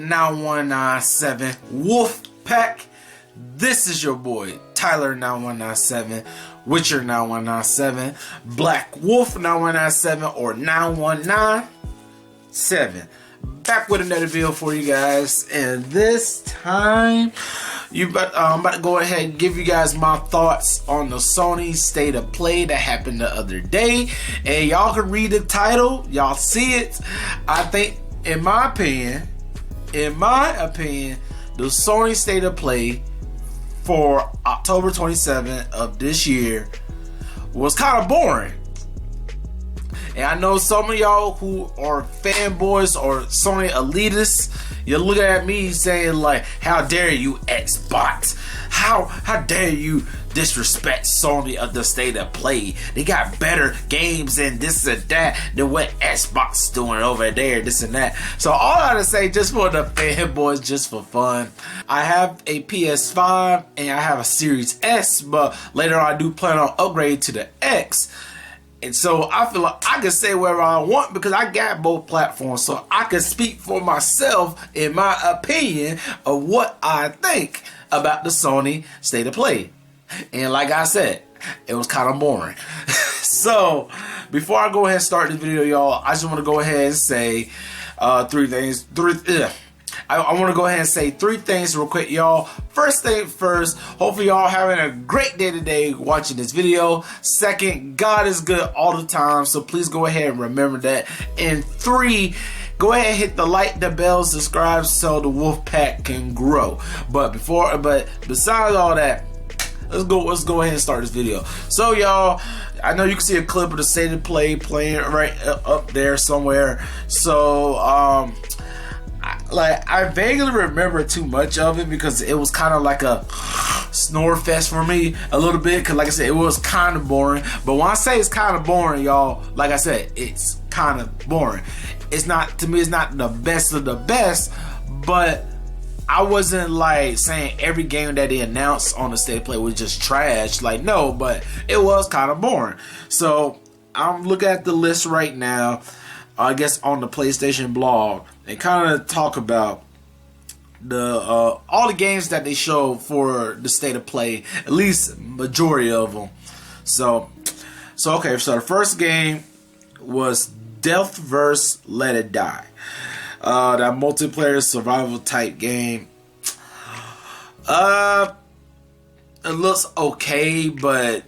9197 Wolfpack. This is your boy Tyler 9197, Witcher 9197, Black Wolf 9197, or 9197. Back with another video for you guys, and this time I'm about to go ahead and give you guys my thoughts on the Sony State of Play that happened the other day. And y'all can read the title, y'all see it. I think, in my opinion, the Sony State of Play for October 27th of this year was kind of boring. And I know some of y'all who are fanboys or Sony elitists, you're looking at me saying like, how dare you, Xbox? How dare you disrespect Sony of the State of Play? They got better games and this and that than what Xbox doing over there, this and that. So all I gotta say, just for the fanboys, just for fun, I have a PS5 and I have a Series S, but later on I do plan on upgrading to the X. And so I feel like I can say whatever I want because I got both platforms. So I can speak for myself in my opinion of what I think about the Sony State of Play. And like I said, it was kind of boring. So before I go ahead and start this video, y'all, I just want to go ahead and say three things. I want to go ahead and say three things real quick, y'all. First thing first, hopefully y'all having a great day today watching this video. Second, God is good all the time, so please go ahead and remember that. And three, go ahead and hit the like, the bell, subscribe so the Wolfpack can grow. But besides all that, let's go ahead and start this video. So y'all, I know you can see a clip of the State of Play playing right up there somewhere. So I vaguely remember too much of it because it was kind of like a snore fest for me a little bit, because like I said, it was kind of boring. But when I say it's kind of boring, y'all, like I said, it's kind of boring. It's not, to me, it's not the best of the best, but I wasn't like saying every game that they announced on the State of Play was just trash. Like, no, but it was kind of boring. So I'm looking at the list right now, I guess on the PlayStation blog, and kind of talk about the all the games that they showed for the State of Play, at least majority of them. So okay, so the first game was Death vs. Let It Die. That multiplayer survival type game. It looks okay, but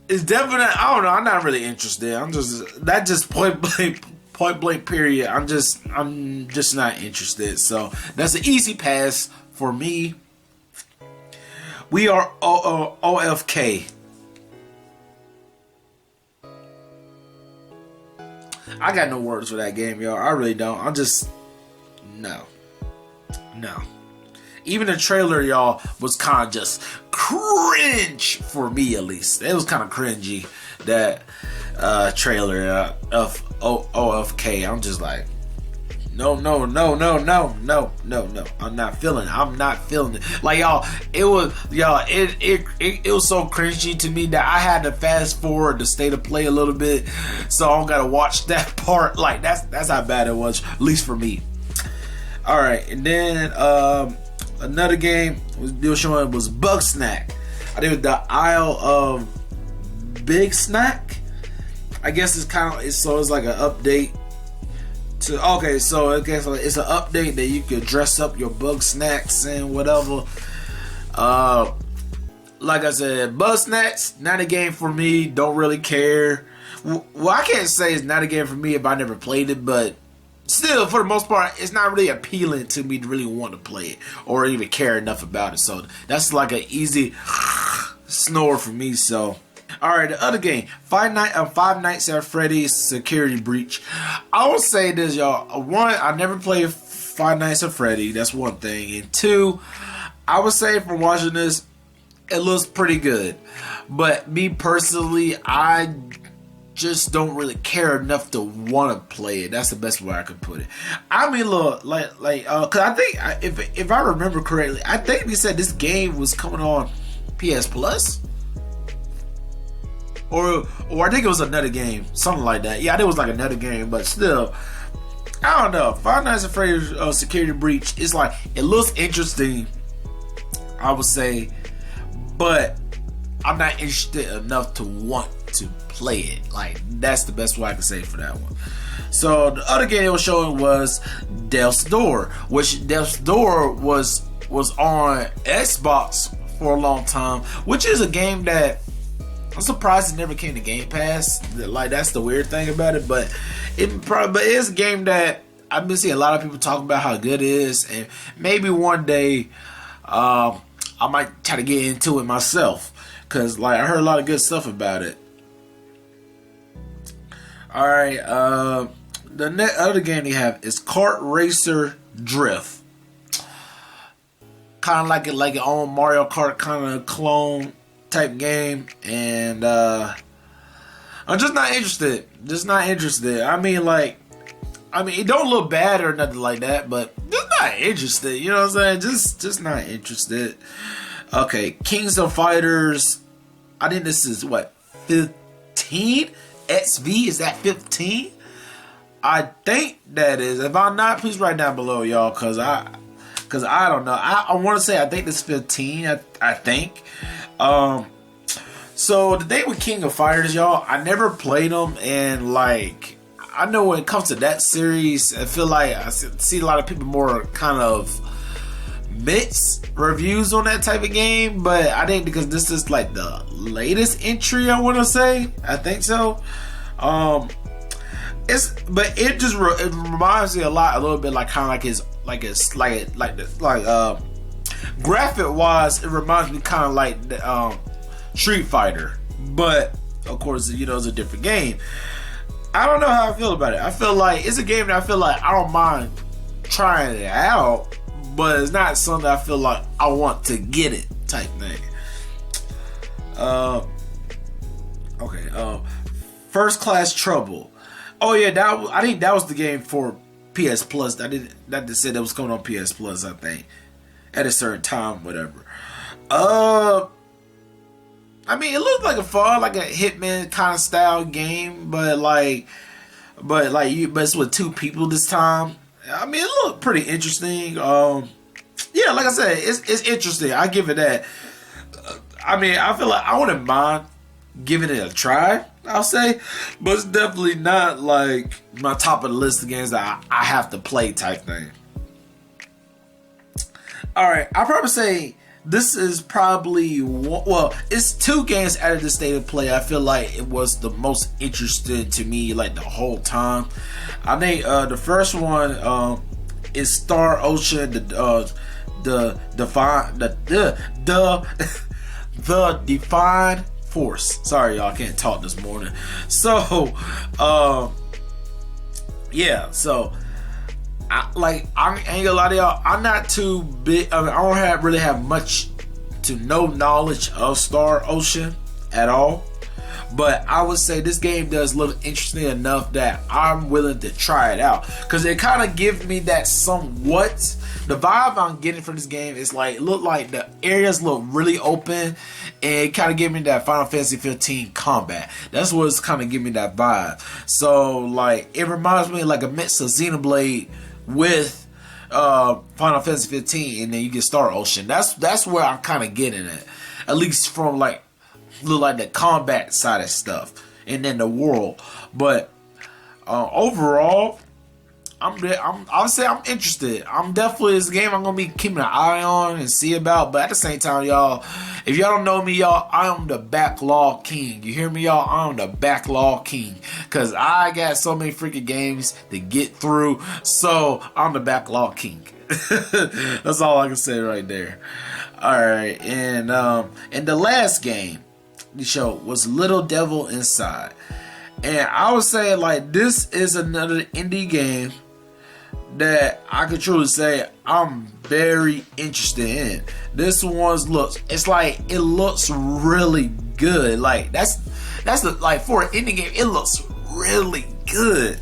it's definitely, I don't know, I'm not really interested. That just point blank period. I'm just not interested. So that's an easy pass for me. We are OFK. I got no words for that game, y'all. I really don't. No. Even the trailer, y'all, was kind of just cringe for me, at least. It was kind of cringy, that trailer of OFK. I'm just like, no. I'm not feeling it. Like, y'all, it was so cringy to me that I had to fast forward the State of Play a little bit, so I don't gotta watch that part. Like, that's how bad it was, at least for me. All right, and then another game they were showing was Bug Snack. I think it was the Isle of Big Snack. I guess it's like an update to, okay, so I guess it's an update that you can dress up your bug snacks and whatever. Like I said, Bug Snacks, not a game for me. Don't really care. Well, I can't say it's not a game for me if I never played it, but still, for the most part, it's not really appealing to me to really want to play it or even care enough about it. So that's like an easy snore for me. So, all right, the other game, Five Nights at Freddy's Security Breach. I will say this, y'all. One, I never played Five Nights at Freddy. That's one thing. And two, I would say from watching this, it looks pretty good. But me personally, I just don't really care enough to want to play it. That's the best way I could put it. I mean, look, cause I think if I remember correctly, I think we said this game was coming on PS Plus, or I think it was another game, something like that. Yeah, I think it was like another game, but still, I don't know. Five Nights at Freddy's Security Breach is like, it looks interesting, I would say, but I'm not interested enough to want to play it. Like, that's the best way I can say for that one. So the other game they were showing was Death's Door, which Death's Door was on Xbox for a long time, which is a game that I'm surprised it never came to Game Pass. Like, that's the weird thing about it, but it's a game that I've been seeing a lot of people talking about how good it is, and maybe one day I might try to get into it myself, because like I heard a lot of good stuff about it. Alright, the other game they have is Kart Racer Drift. Kind of like an own Mario Kart kind of clone type game, and I'm just not interested. I mean, it don't look bad or nothing like that, but just not interested. You know what I'm saying? Just not interested. Okay, Kings of Fighters. I think this is what, 15 XV? Is that 15? I think that is. If I'm not, please write down below, y'all, because I don't know. I want to say I think this is 15. I think. So the thing with King of Fighters, y'all, I never played them, and like, I know when it comes to that series, I feel like I see a lot of people more kind of mixed reviews on that type of game, but I think because this is like the latest entry, I want to say, I think so. It reminds me a little bit like kind of graphic wise, it reminds me kind of like the Street Fighter, but of course, you know, it's a different game. I don't know how I feel about it. I feel like it's a game that I feel like I don't mind trying it out, but it's not something I feel like I want to get it type thing. First Class Trouble. Oh yeah, I think that was the game for PS Plus. That they said that was coming on PS Plus, I think, at a certain time, whatever. I mean, it looked like a fun, like a Hitman kind of style game, but it's with two people this time. I mean, it looked pretty interesting. Yeah, like I said, it's interesting. I give it that. I mean, I feel like I wouldn't mind giving it a try, I'll say, but it's definitely not like my top of the list of games that I have to play type thing. Alright, I'll probably say this is probably it's two games out of the state of play. I feel like it was the most interesting to me, like the whole time. I think the first one is Star Ocean, the Defined Force. Sorry, y'all, I can't talk this morning. So, yeah. So, I ain't gonna lie to y'all. I'm not too big. I mean, I don't really have much to no knowledge of Star Ocean at all. But I would say this game does look interesting enough that I'm willing to try it out, because it kind of gives me that somewhat. The vibe I'm getting from this game is like, look like the areas look really open, and it kind of gave me that Final Fantasy 15 combat. That's what's kind of giving me that vibe. So like, it reminds me of like a mix of Xenoblade with Final Fantasy 15, and then you get Star Ocean. That's where I'm kind of getting it, at least from like, look like the combat side of stuff, and then the world. But overall, I'll say I'm interested. I'm definitely, this game I'm gonna be keeping an eye on and see about. But at the same time, y'all, if y'all don't know me, y'all, I am the backlog king. You hear me, y'all? I'm the backlog king, because I got so many freaking games to get through. So I'm the backlog king. That's all I can say right there. All right, and the last game the show was Little Devil Inside, and I would say like this is another indie game that I could truly say I'm very interested in. This one's it looks really good. Like that's the, like, for an indie game, it looks really good.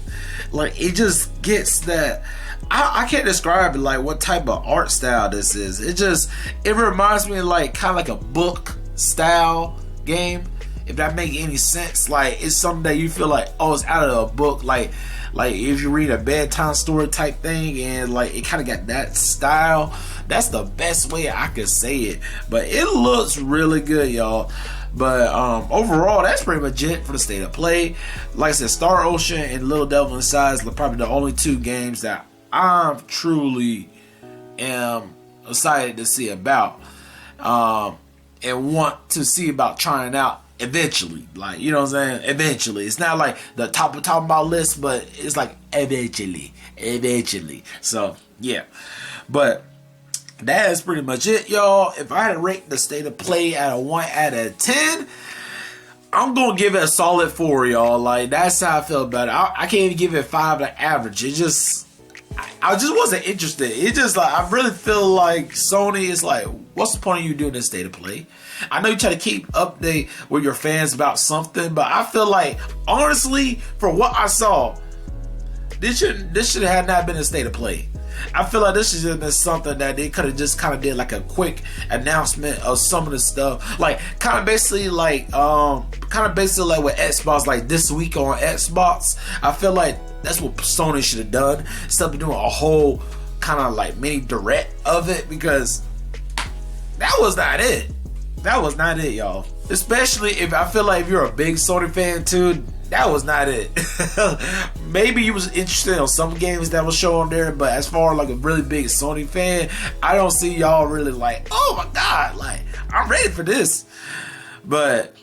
Like, it just gets that. I can't describe it, like what type of art style this is. It reminds me of like kind of like a book style game. if that make any sense. Like, it's something that you feel like, oh, it's out of a book. Like if you read a bedtime story type thing, and like it kind of got that style. That's the best way I could say it. But it looks really good, y'all. But overall, that's pretty much it for the state of play. Like I said, Star Ocean and Little Devil Inside are probably the only two games that I truly am excited to see about, and want to see about trying out eventually. Like, you know what I'm saying? Eventually. It's not like the top of my list, but it's like eventually. So, yeah. But that is pretty much it, y'all. If I had to rate the state of play out of 1 out of 10, I'm gonna give it a solid 4, y'all. Like, that's how I feel about it. I can't even give it 5 to average. It just, I just wasn't interested. It just like, I really feel like Sony is like, what's the point of you doing this state of play? I know you try to keep update with your fans about something, but I feel like, honestly, for what I saw, this should have not been a state of play. I feel like this should have been something that they could have just kind of did like a quick announcement of some of the stuff, like kind of basically like with Xbox, like this week on Xbox. I feel like that's what Sony should have done, instead of doing a whole kind of like mini direct of it, because that was not it. That was not it, y'all. Especially if I feel like if you're a big Sony fan too, that was not it. Maybe you was interested in some games that was shown there, but as far as like a really big Sony fan, I don't see y'all really like, oh my god, like I'm ready for this. But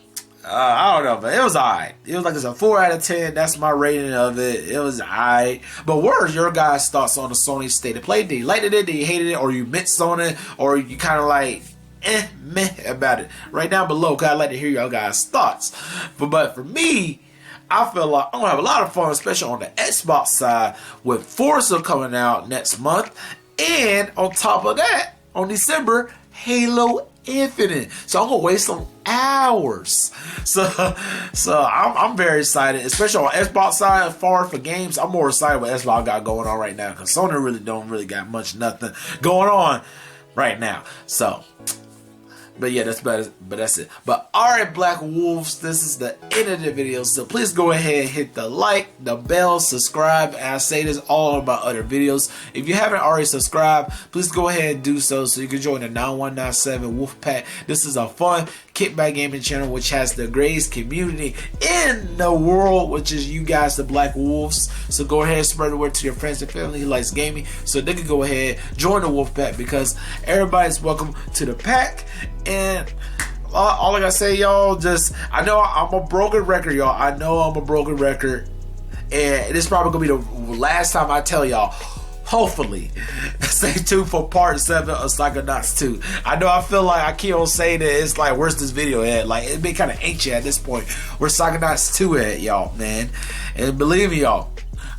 I don't know, but it was alright. It was like, it's a 4 out of 10. That's my rating of it. It was alright. But what are your guys' thoughts on the Sony state of play? Did you like it? Did you hated it? Or you missed on it? Or you kind of like meh about it? Right down below, cause I'd like to hear y'all guys' thoughts. But for me, I feel like I'm gonna have a lot of fun, especially on the Xbox side, with Forza coming out next month, and on top of that, on December, Halo Infinite. So I'm gonna waste some hours. So I'm very excited, especially on Xbox side. As far for games, I'm more excited what Xbox got going on right now, because Sony really don't got nothing going on right now. So. But yeah, that's better. But that's it. But alright, Black Wolves, this is the end of the video. So please go ahead and hit the like, the bell, subscribe. And I say this all about other videos. If you haven't already subscribed, please go ahead and do so you can join the 9197 Wolfpack. This is a fun kickback gaming channel which has the greatest community in the world, which is you guys, the Black Wolves. So go ahead and spread the word to your friends and family who likes gaming, so they can go ahead join the Wolfpack, because everybody's welcome to the pack. And all I gotta say, y'all, I know I'm a broken record, y'all. I know I'm a broken record, and this is probably gonna be the last time I tell y'all. Hopefully, stay tuned for part 7 of Psychonauts 2. I know I feel like I keep on saying that it's like, where's this video at? Like, it's been kind of ancient at this point. Where's Psychonauts 2 at, y'all, man? And believe me, y'all,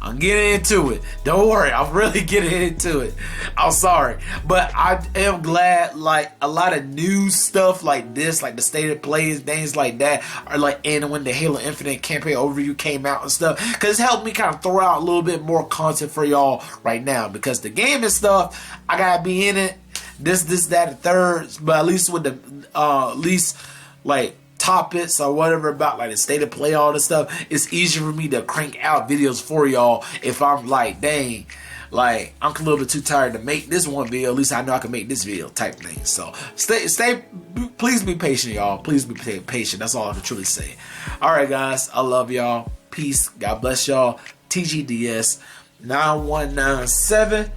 I'm getting into it. Don't worry, I'm really getting into it. I'm sorry, but I am glad like a lot of new stuff like this, like the state of plays, things like that, are like, and when the Halo Infinite campaign overview came out and stuff, because it's helped me kind of throw out a little bit more content for y'all right now, because the game and stuff, I gotta be in it, this, that, and third, but at least with the, least like topics or whatever about like the state of play, all this stuff, it's easier for me to crank out videos for y'all if I'm like, dang, like I'm a little bit too tired to make this one video. At least I know I can make this video type thing. So please be patient, y'all. Please be patient. That's all I can truly say. Alright guys, I love y'all. Peace. God bless y'all. TGDS 9197